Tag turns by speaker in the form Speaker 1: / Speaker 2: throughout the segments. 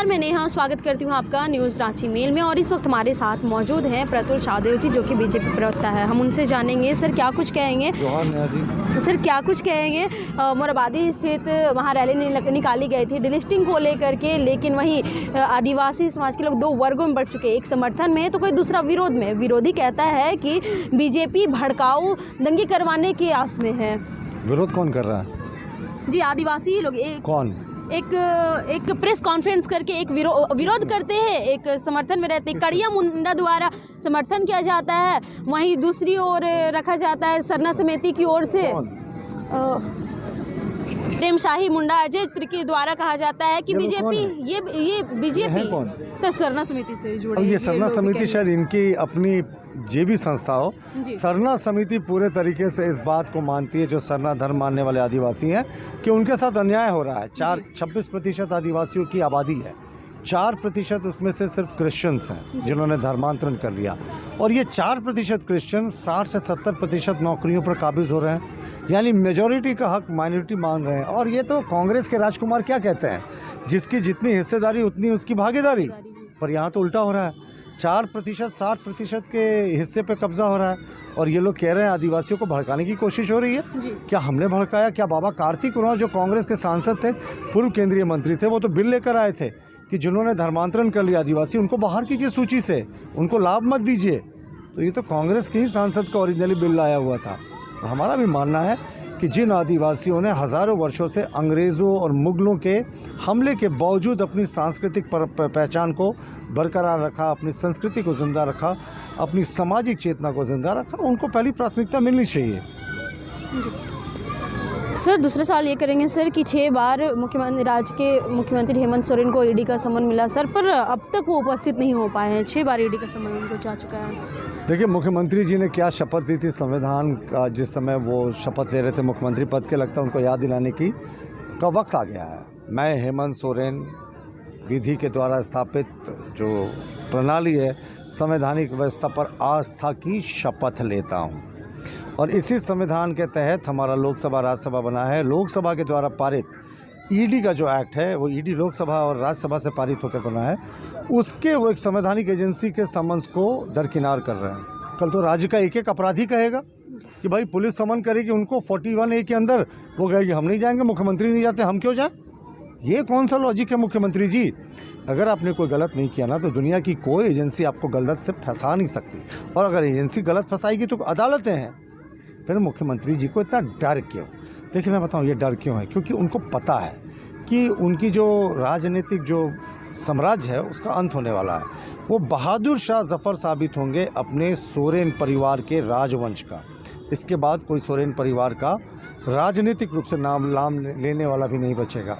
Speaker 1: मैं नेहा स्वागत करती हूँ आपका न्यूज़ रांची मेल में। और इस वक्त हमारे साथ मौजूद हैं प्रतुल शाहदेव जी, जो कि बीजेपी प्रवक्ता है। हम उनसे जानेंगे सर क्या कुछ कहेंगे। तो सर क्या कुछ कहेंगे। मोराबादी स्थित वहाँ रैली निकाली गई थी डिलिस्टिंग को लेकर के, लेकिन वहीं आदिवासी समाज के लोग दो वर्गों में बढ़ चुके हैं, एक समर्थन में है तो कोई दूसरा विरोध में। विरोधी कहता है कि बीजेपी भड़काऊ दंगे करवाने की आस में है।
Speaker 2: विरोध कौन कर रहा है
Speaker 1: जी? आदिवासी लोग।
Speaker 2: कौन?
Speaker 1: एक प्रेस कॉन्फ्रेंस करके एक विरोध करते हैं, एक समर्थन में रहते हैं। कड़िया मुंडा द्वारा समर्थन किया जाता है, वहीं दूसरी ओर रखा जाता है सरना समिति की ओर से प्रेम शाही मुंडा अजय के द्वारा कहा जाता है कि बीजेपी ये बीजेपी सर सरना समिति से जुड़े।
Speaker 2: ये सरना समिति शायद इनकी अपनी जे भी संस्था हो। सरना समिति पूरे तरीके से इस बात को मानती है, जो सरना धर्म मानने वाले आदिवासी हैं, कि उनके साथ अन्याय हो रहा है। 26% आदिवासियों की आबादी है, 4% उसमें से सिर्फ क्रिश्चियंस हैं जिन्होंने धर्मांतरण कर लिया। और ये 4% क्रिश्चियन 60 से 70% नौकरियों पर काबिज हो रहे हैं, यानी मेजॉरिटी का हक माइनॉरिटी मान रहे हैं। और ये तो कांग्रेस के राजकुमार क्या कहते हैं, जिसकी जितनी हिस्सेदारी उतनी उसकी भागीदारी। पर यहाँ तो उल्टा हो रहा है, 4% 60% के हिस्से पे कब्जा हो रहा है। और ये लोग कह रहे हैं आदिवासियों को भड़काने की कोशिश हो रही है। क्या हमने भड़काया? क्या बाबा कार्तिक उरांव जो कांग्रेस के सांसद थे, पूर्व केंद्रीय मंत्री थे, वो तो बिल लेकर आए थे कि जिन्होंने धर्मांतरण कर लिया आदिवासी, उनको बाहर कीजिए सूची से, उनको लाभ मत दीजिए। तो ये तो कांग्रेस के ही सांसद का ओरिजिनली बिल लाया हुआ था। तो हमारा भी मानना है कि जिन आदिवासियों ने हज़ारों वर्षों से अंग्रेज़ों और मुग़लों के हमले के बावजूद अपनी सांस्कृतिक पहचान को बरकरार रखा, अपनी संस्कृति को ज़िंदा रखा, अपनी सामाजिक चेतना को ज़िंदा रखा, उनको पहली प्राथमिकता मिलनी चाहिए।
Speaker 1: सर दूसरा सवाल ये करेंगे सर कि 6 बार राज्य के मुख्यमंत्री हेमंत सोरेन को ईडी का समन मिला सर, पर अब तक वो उपस्थित नहीं हो पाए हैं। 6 बार ईडी का समन उनको जा चुका है।
Speaker 2: देखिए, मुख्यमंत्री जी ने क्या शपथ दी थी संविधान का, जिस समय वो शपथ ले रहे थे मुख्यमंत्री पद के, लगता है उनको याद दिलाने का वक्त आ गया है। मैं हेमंत सोरेन विधि के द्वारा स्थापित जो प्रणाली है, संवैधानिक व्यवस्था पर आस्था की शपथ लेता हूँ। और इसी संविधान के तहत हमारा लोकसभा राज्यसभा बना है। लोकसभा के द्वारा पारित ईडी का जो एक्ट है, वो ईडी लोकसभा और राज्यसभा से पारित होकर बना है। उसके वो एक संवैधानिक एजेंसी के समन्स को दरकिनार कर रहे हैं। कल तो राज्य का एक अपराधी कहेगा कि भाई पुलिस समन करेगी उनको 41A के अंदर, वो कहेगी हम नहीं जाएंगे, मुख्यमंत्री नहीं जाते, हम क्यों जाएं? ये कौन सा लॉजिक है मुख्यमंत्री जी? अगर आपने कोई गलत नहीं किया ना, तो दुनिया की कोई एजेंसी आपको गलत से फंसा नहीं सकती। और अगर एजेंसी गलत फंसाएगी तो अदालतें हैं। फिर मुख्यमंत्री जी को इतना डर क्यों? देखिए मैं बताऊं ये डर क्यों है, क्योंकि उनको पता है कि उनकी जो राजनीतिक जो साम्राज्य है उसका अंत होने वाला है। वो बहादुर शाह जफ़र साबित होंगे अपने सोरेन परिवार के राजवंश का। इसके बाद कोई सोरेन परिवार का राजनीतिक रूप से नाम लेने वाला भी नहीं बचेगा।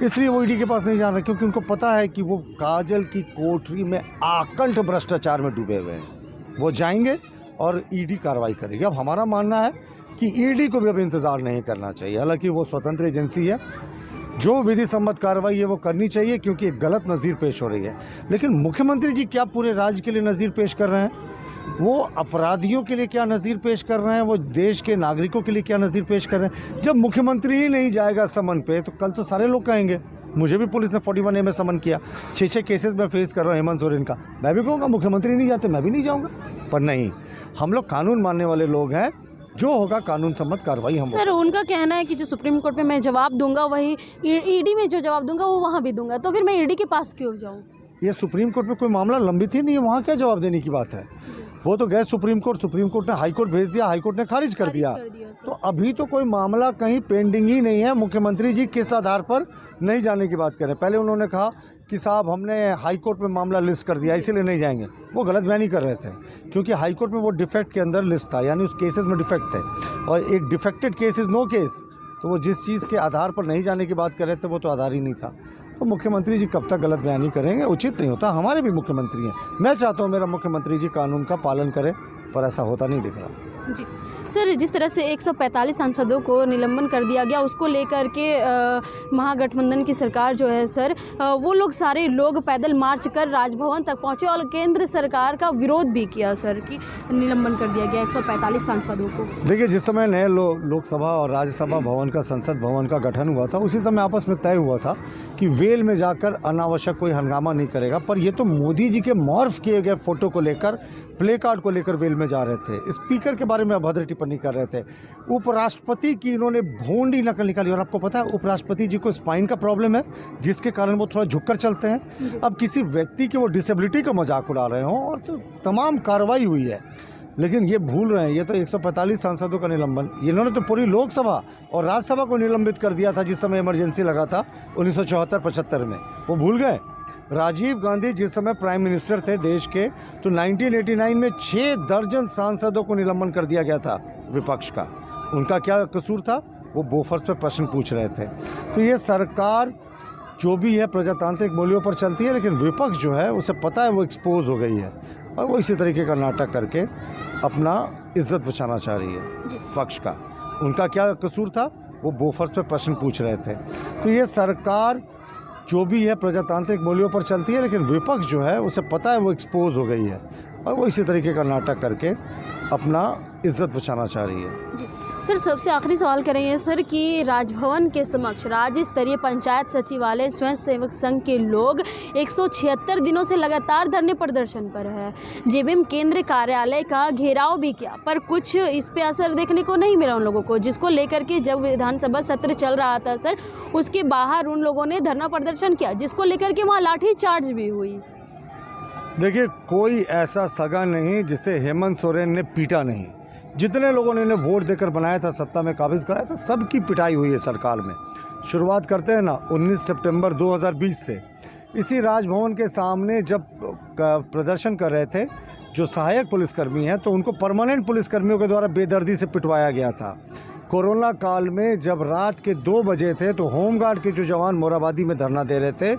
Speaker 2: इसलिए वो ईडी के पास नहीं जा रहे, क्योंकि उनको पता है कि वो काजल की कोठरी में आकंठ भ्रष्टाचार में डूबे हुए हैं। वो जाएंगे और ईडी कार्रवाई करेगी। अब हमारा मानना है कि ईडी को भी अब इंतज़ार नहीं करना चाहिए। हालांकि वो स्वतंत्र एजेंसी है, जो विधि सम्मत कार्रवाई है वो करनी चाहिए, क्योंकि एक गलत नज़ीर पेश हो रही है। लेकिन मुख्यमंत्री जी क्या पूरे राज्य के लिए नज़ीर पेश कर रहे हैं? वो अपराधियों के लिए क्या नज़ीर पेश कर रहे हैं? वो देश के नागरिकों के लिए क्या नज़ीर पेश कर रहे हैं? जब मुख्यमंत्री ही नहीं जाएगा समन पे, तो कल तो सारे लोग कहेंगे। मुझे भी पुलिस ने 41A में समन किया, 6 केसेस में फेस कर रहा हूँ हेमंत सोरेन का। मैं भी कहूँगा मुख्यमंत्री नहीं जाते, मैं भी नहीं जाऊँगा। पर नहीं, हम लोग कानून मानने वाले लोग हैं, जो होगा कानून सम्मत कार्रवाई हम।
Speaker 1: सर उनका कहना है कि जो सुप्रीम कोर्ट में मैं जवाब दूंगा वही ईडी में जो जवाब दूंगा वो वहाँ भी दूंगा, तो फिर मैं ईडी के पास क्यों जाऊँ?
Speaker 2: ये सुप्रीम कोर्ट में कोई मामला लंबित ही नहीं है, वहाँ क्या जवाब देने की बात है? वो तो गए सुप्रीम कोर्ट ने हाई कोर्ट भेज दिया, हाई कोर्ट ने खारिज कर दिया। तो अभी तो कोई मामला कहीं पेंडिंग ही नहीं है। मुख्यमंत्री जी किस आधार पर नहीं जाने की बात करें? पहले उन्होंने कहा कि साहब हमने हाई कोर्ट में मामला लिस्ट कर दिया इसीलिए नहीं जाएंगे। वो गलत बयानी कर रहे थे, क्योंकि हाई कोर्ट में वो डिफेक्ट के अंदर लिस्ट था, यानी उस केसेस में डिफेक्ट थे, और एक defected case is no case. तो वो जिस चीज़ के आधार पर नहीं जाने की बात कर रहे थे वो तो आधार ही नहीं था। तो मुख्यमंत्री जी कब तक गलत बयानी करेंगे? उचित नहीं होता। हमारे भी मुख्यमंत्री हैं, मैं चाहता हूँ मेरा मुख्यमंत्री जी कानून का पालन करे, पर ऐसा होता नहीं दिख रहा।
Speaker 1: जी सर, जिस तरह से 145 सांसदों को निलंबन कर दिया गया, उसको लेकर के महागठबंधन की सरकार जो है सर, वो लोग सारे लोग पैदल मार्च कर राजभवन तक पहुंचे और केंद्र सरकार का विरोध भी किया सर कि निलंबन कर दिया गया 145 सांसदों को।
Speaker 2: देखिए, जिस समय नए लोकसभा और राज्यसभा भवन का, संसद भवन का गठन हुआ था, उसी समय आपस में तय हुआ था कि वेल में जाकर अनावश्यक कोई हंगामा नहीं करेगा, पर ये तो मोदी जी के मॉर्फ किए गए फ़ोटो को लेकर, प्ले कार्ड को लेकर वेल में जा रहे थे, स्पीकर के बारे में अभद्र टिप्पणी कर रहे थे, उपराष्ट्रपति की इन्होंने भोंडी नकल निकाली। और आपको पता है उपराष्ट्रपति जी को स्पाइन का प्रॉब्लम है, जिसके कारण वो थोड़ा झुककर चलते हैं। अब किसी व्यक्ति के वो डिसेबिलिटी का मजाक उड़ा रहे हों और तो तमाम कार्रवाई हुई है, लेकिन ये भूल रहे हैं ये तो 145 सांसदों का निलंबन, इन्होंने तो पूरी लोकसभा और राज्यसभा को निलंबित कर दिया था जिस समय इमरजेंसी लगा था 1974-75 में। वो भूल गए। राजीव गांधी जिस समय प्राइम मिनिस्टर थे देश के, तो 1989 में 6 दर्जन सांसदों को निलंबन कर दिया गया था विपक्ष का। उनका क्या कसूर था? वो बोफर्स पर प्रश्न पूछ रहे थे। तो ये सरकार जो भी है प्रजातांत्रिक मूल्यों पर चलती है, लेकिन विपक्ष जो है उसे पता है वो एक्सपोज हो गई है और वो इसी तरीके का नाटक करके अपना इज्जत बचाना चाह रही है पक्ष का। उनका क्या कसूर था? वो बोफर्स पर प्रश्न पूछ रहे थे। तो ये सरकार जो भी है प्रजातांत्रिक मूल्यों पर चलती है, लेकिन विपक्ष जो है उसे पता है वो एक्सपोज हो गई है और वो इसी तरीके का नाटक करके अपना इज्जत बचाना चाह रही है।
Speaker 1: सर, सबसे आखिरी सवाल करेंगे सर कि राजभवन के समक्ष राज्य स्तरीय पंचायत सचिवालय स्वयं सेवक संघ के लोग 176 दिनों से लगातार धरने प्रदर्शन पर है। जेबीएम केंद्र कार्यालय का घेराव भी किया, पर कुछ इस पे असर देखने को नहीं मिला उन लोगों को, जिसको लेकर के जब विधानसभा सत्र चल रहा था सर, उसके बाहर उन लोगों ने धरना प्रदर्शन किया, जिसको लेकर के वहाँ लाठीचार्ज भी हुई।
Speaker 2: देखिए, कोई ऐसा सगा नहीं जिसे हेमंत सोरेन ने पीटा नहीं। जितने लोगों ने इन्हें वोट देकर बनाया था, सत्ता में काबिज कराया था, सबकी पिटाई हुई है सरकार में। शुरुआत करते हैं ना 19 सितंबर 2020 से। इसी राजभवन के सामने जब प्रदर्शन कर रहे थे जो सहायक पुलिसकर्मी हैं, तो उनको परमानेंट पुलिसकर्मियों के द्वारा बेदर्दी से पिटवाया गया था। कोरोना काल में जब रात के 2 बजे थे तो होमगार्ड के जो जवान मोराबादी में धरना दे रहे थे,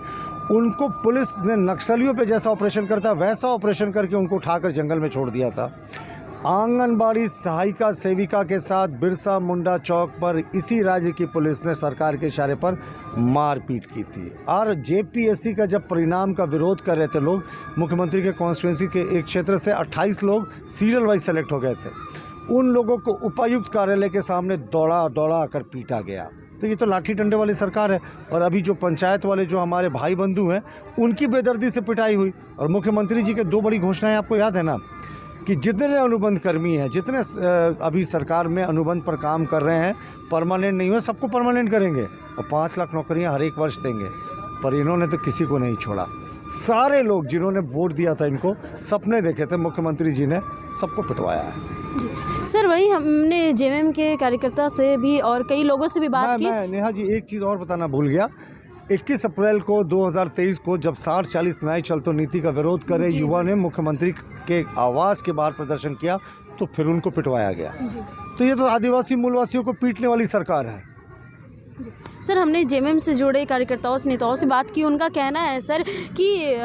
Speaker 2: उनको पुलिस ने नक्सलियों पे जैसा ऑपरेशन करता वैसा ऑपरेशन करके उनको उठाकर जंगल में छोड़ दिया था। आंगनबाड़ी सहायिका सेविका के साथ बिरसा मुंडा चौक पर इसी राज्य की पुलिस ने सरकार के इशारे पर मारपीट की थी। और जेपीएससी का जब परिणाम का विरोध कर रहे थे लोग, मुख्यमंत्री के कॉन्स्टिट्यूंसी के एक क्षेत्र से 28 लोग सीरियल वाइज सेलेक्ट हो गए थे। उन लोगों को उपायुक्त कार्यालय के सामने दौड़ा कर पीटा गया। तो ये तो लाठी डंडे वाली सरकार है। और अभी जो पंचायत वाले जो हमारे भाई बंधु हैं, उनकी बेदर्दी से पिटाई हुई। और मुख्यमंत्री जी के 2 बड़ी घोषणाएं आपको याद है ना, कि जितने अनुबंध कर्मी हैं, जितने अभी सरकार में अनुबंध पर काम कर रहे हैं, परमानेंट नहीं हुए, सबको परमानेंट करेंगे और 5 लाख नौकरियां हर एक वर्ष देंगे। पर इन्होंने तो किसी को नहीं छोड़ा। सारे लोग जिन्होंने वोट दिया था, इनको सपने देखे थे, मुख्यमंत्री जी ने सबको पिटवाया है।
Speaker 1: जी सर, वही हमने जेएमएम के कार्यकर्ता से भी और कई लोगों से भी बात की।
Speaker 2: मैं नेहा जी एक चीज़ और बताना भूल गया। 21 अप्रैल को 2023 को जब 60-40 न्याय चलतो नीति का विरोध करे युवा ने मुख्यमंत्री के आवास के बाहर प्रदर्शन किया, तो फिर उनको पिटवाया गया। तो ये तो आदिवासी मूलवासियों को पीटने वाली सरकार है।
Speaker 1: सर, हमने जेएमएम से जुड़े कार्यकर्ताओं से, नेताओं से बात की। उनका कहना है सर कि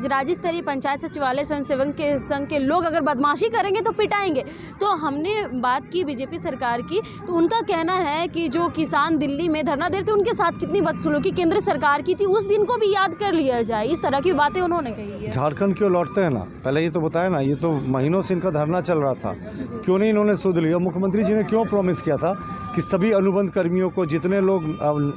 Speaker 1: राज्य स्तरीय पंचायत सचिवालय स्वयं सेवक के संघ के लोग अगर बदमाशी करेंगे तो पिटाएंगे। तो हमने बात की बीजेपी सरकार की, तो उनका कहना है कि जो किसान दिल्ली में धरना दे रहे थे, उनके साथ कितनी बदसलूकी केंद्र सरकार की थी, उस दिन को भी याद कर लिया जाए। इस तरह की बातें उन्होंने कही है।
Speaker 2: झारखंड क्यों लौटते हैं ना, पहले ये तो बताया ना, ये तो महीनों से इनका धरना चल रहा था, क्यों नहीं इन्होंने सुध लिया? मुख्यमंत्री जी ने क्यों प्रॉमिस किया था कि सभी अनुबंध कर्मियों को, जितने लोग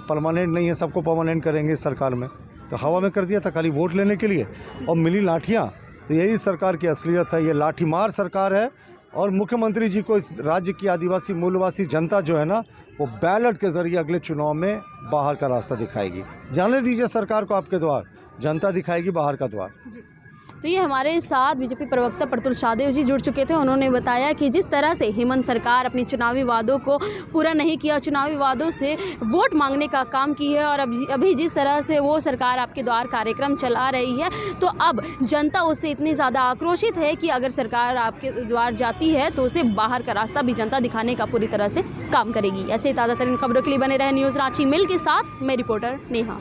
Speaker 2: परमानेंट नहीं है, सबको परमानेंट करेंगे सरकार में? तो हवा में कर दिया था खाली वोट लेने के लिए, और मिली लाठियाँ। तो यही सरकार की असलियत है, ये लाठीमार सरकार है। और मुख्यमंत्री जी को इस राज्य की आदिवासी मूलवासी जनता जो है ना, वो बैलेट के जरिए अगले चुनाव में बाहर का रास्ता दिखाएगी। जाने दीजिए सरकार को आपके द्वार, जनता दिखाएगी बाहर का द्वार।
Speaker 1: तो ये हमारे साथ बीजेपी प्रवक्ता प्रतुल शाहदेव जी जुड़ चुके थे। उन्होंने बताया कि जिस तरह से हेमंत सरकार अपनी चुनावी वादों को पूरा नहीं किया, चुनावी वादों से वोट मांगने का काम की है, और अभी जिस तरह से वो सरकार आपके द्वार कार्यक्रम चला रही है, तो अब जनता उससे इतनी ज़्यादा आक्रोशित है कि अगर सरकार आपके द्वार जाती है तो उसे बाहर का रास्ता भी जनता दिखाने का पूरी तरह से काम करेगी। ऐसे ताज़ा तरीन खबरों के लिए बने रहे न्यूज़ रांची मेल के साथ, मैं रिपोर्टर नेहा।